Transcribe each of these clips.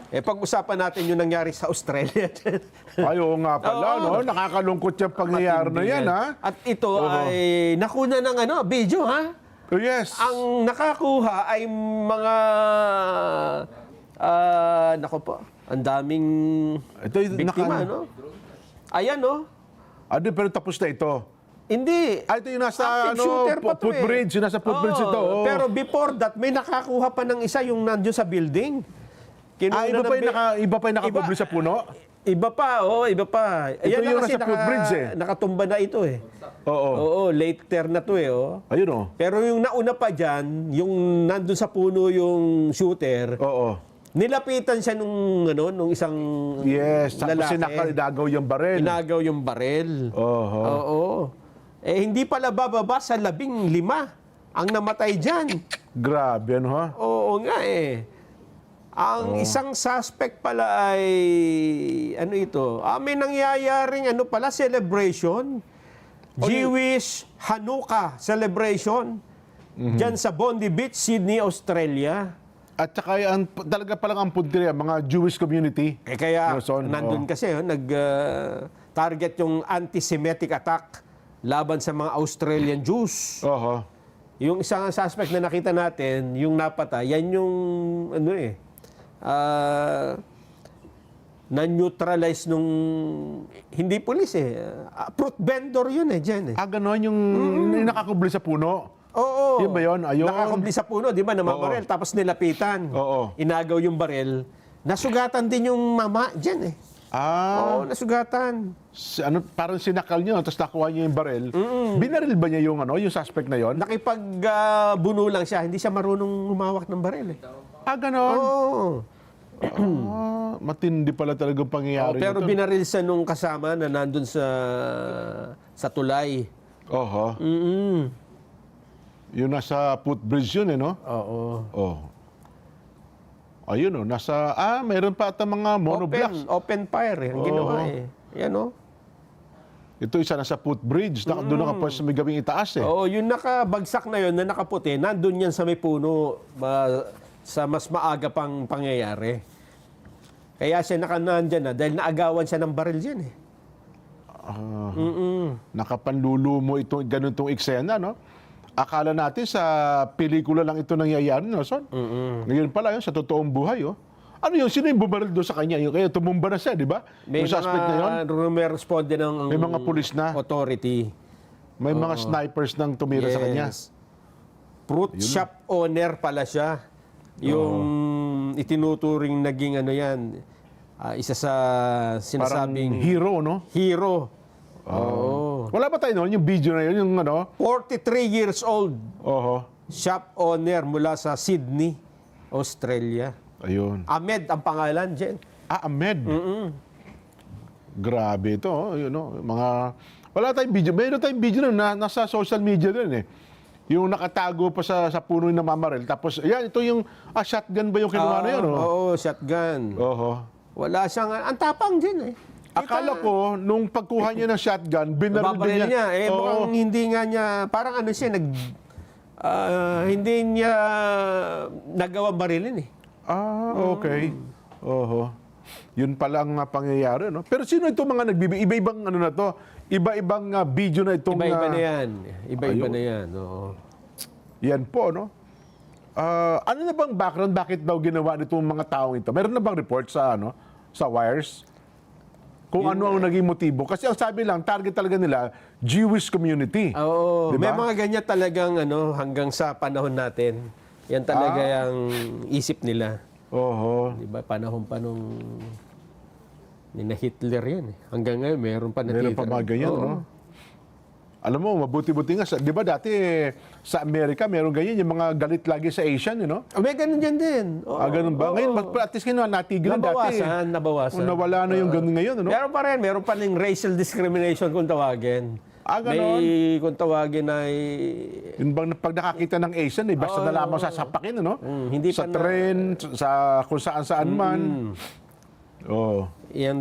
pag-usapan natin yung nangyari sa Australia. Ayaw nga pala, Oo. no? Nakakalungkot yung pangyayari na yan, ha? At ito ay nakuna ng video, ha? Oh, yes. Ang nakakuha ay mga nako po, ang daming Ito yung biktima, no? Ayan, no? Pero tapos na ito. Hindi. Ito yung nasa Active shooter pa to footbridge. Yung nasa footbridge Oo, ito. Oh. Pero before that, may nakakuha pa ng isa yung nandiyo sa building. Kinuha Iba ng iba pa yung nakapublish sa puno? Iba pa, iba pa. Ito Ayan yung na kasi nasa footbridge, nakatumba na ito, eh. Oo. Oo, later na to, eh. Oh. Ayun, oh. Pero yung nauna pa dyan, yung nandun sa puno yung shooter, Oo. nilapitan siya nung isang Yes. Tapos lalaki. inagaw yung baril. Inagaw yung barel. Oo. Oo. Hindi pala bababa sa 15 ang namatay dyan. Grabe, ano, ha? Oo nga, eh. Ang isang suspect pala ay, may nangyayaring celebration. Jewish Hanukkah celebration. Dyan sa Bondi Beach, Sydney, Australia. At saka talaga palang ang punteriya, mga Jewish community. Kaya Nelson, nandun kasi, nag-target yung anti-Semitic attack laban sa mga Australian Jews. Oo. Yung isang suspect na nakita natin, yung napatay, yan yung, na-neutralize nung, hindi pulis fruit vendor yun dyan Ganon yung nakakubli sa puno. Oo. Yun ba yun? Ayun. Nakakubli sa puno, di ba, na mga barel, tapos nilapitan. Oo. Inagaw yung barel. Nasugatan din yung mama dyan Oo, nasugatan. Parang sinakal niyo, tapos nakuha niyo yung baril. Binaril ba niya yung suspect na yon? Nakipagbuno lang siya, hindi siya marunong humawak ng barel Ganon. Oo. Matindi pala talagang pangyayari Pero nito. binaril siya nung kasama na nandun sa tulay. Oho. Yung nasa footbridge yun, no? Oo. Oh. Ayun, nasa, mayroon pa ata mga monoblocks. Open fire ang ginawa Yan Ito isa nasa footbridge. Doon nakapos sa may gawing itaas Oo, yung nakabagsak na yun, na nakaputi, nandun yan sa may puno sa mas maaga pang pangyayari. Kaya siya nakanandyan dahil naagawan siya ng baril dyan Nakapanlulumo ganun itong eksena, no? Akala natin sa pelikula lang ito nangyayari, Nelson. Ngayon pala yun, sa totoong buhay, Ano yun? Sino yung bumaril doon sa kanya? Yung kaya tumumba na siya, di ba? May Yung suspect na yun? responde ng May mga pulis na. authority. May mga snipers nang tumira sa kanya. Fruit shop owner pala siya. Yung itinuturing naging isa sa Parang sinasabing hero, no? hero. Oo. Wala ba tayo noon? Yung video na yun, yung 43 years old. Oho. Shop owner mula sa Sydney, Australia. Ayun. Ahmed ang pangalan, Jen. Ahmed. Grabe ito, wala tayong video. Mayroon tayong video na nasa social media din Yung nakatago pa sa puno ng namamaril. Tapos, ito yung shotgun ba yung kinuha na yun? Oo, shotgun. Oho. Wala siyang, ang tapang Jen Akala ko, nung pagkuha niya ng shotgun, binaril din Babaril niya. Oo. Mukhang hindi nga niya, parang hindi niya nagawa barilin Okay. Oho. Yun pala ang pangyayari, no? Pero sino itong mga iba-ibang na to? Iba-ibang video na itong... Iba-iba na yan. Iba-iba Ayun. na yan. Oo. Yan po, no? Ano na bang background? Bakit daw ginawa nitong mga taong ito? Meron na bang report sa wires? Kung ano ang naging motibo. Kasi ang sabi lang, target talaga nila, Jewish community. Oo. Diba? May mga ganyan talagang hanggang sa panahon natin. Yan talaga yung isip nila. Oho. Diba? Panahon pa nung nina Hitler yan. Hanggang ngayon, meron pa Meron pa mga ganyan, Oo. no? Alam mo, mabuti-buti nga. Di ba dati sa Amerika, meron ganyan, yung mga galit lagi sa Asian, May ganun dyan din. Oo. Ganun ba? Ngayon, at least natigil dati. Nabawasan. Nawala na yung ganun ngayon, Meron pa rin racial discrimination kung tawagin. Ganon. May kung tawagin ay... Yung bang pag nakakita ng Asian, basta na lamang sasapakin, hindi sa pa tren, sa kung saan-saan man. Oo.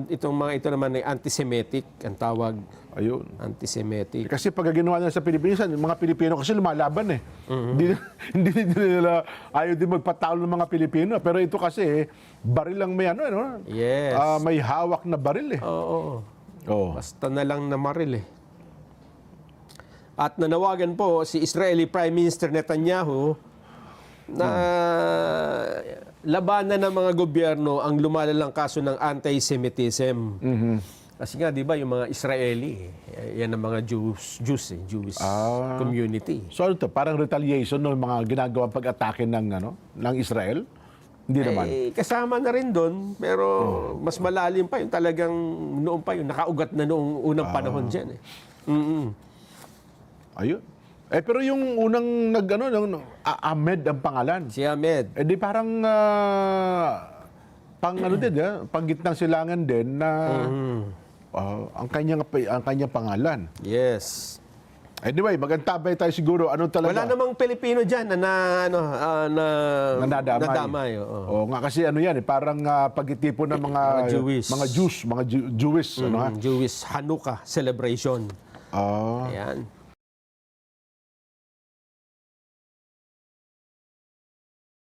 Itong mga ito naman ay anti-Semitic, ang tawag, Ayun. anti-Semitic. Kasi pag ginawa nila sa Pilipinas, yung mga Pilipino kasi lumalaban eh. Hindi nila ayaw din magpatalo ng mga Pilipino. Pero ito kasi baril lang may ano. Yes. May hawak na baril eh. Oo. Oo. Basta na lang na maril eh. At nanawagan po si Israeli Prime Minister Netanyahu na labanan ng mga gobyerno ang lumalalang kaso ng anti-Semitism. Kasi nga, di ba, yung mga Israeli, yan ang mga Jewish community. So ano to? Parang retaliation ng mga ginagawang pag-atake ng Israel? Hindi naman. Kasama na rin doon, pero mas malalim pa yung talagang noon pa yung nakaugat na noong unang panahon dyan. Ayun. Pero yung unang Ahmed ang pangalan. Si Ahmed. Di parang panggitnang silangan din na ang kanyang pangalan. Yes. Anyway, magantabay tayo siguro. Ano talaga? Wala namang Pilipino dyan na nadamay. Oo nga, kasi yan parang pagtitipon ng mga Jewish. Jewish, Jewish Jewish Hanukkah celebration. Ayan.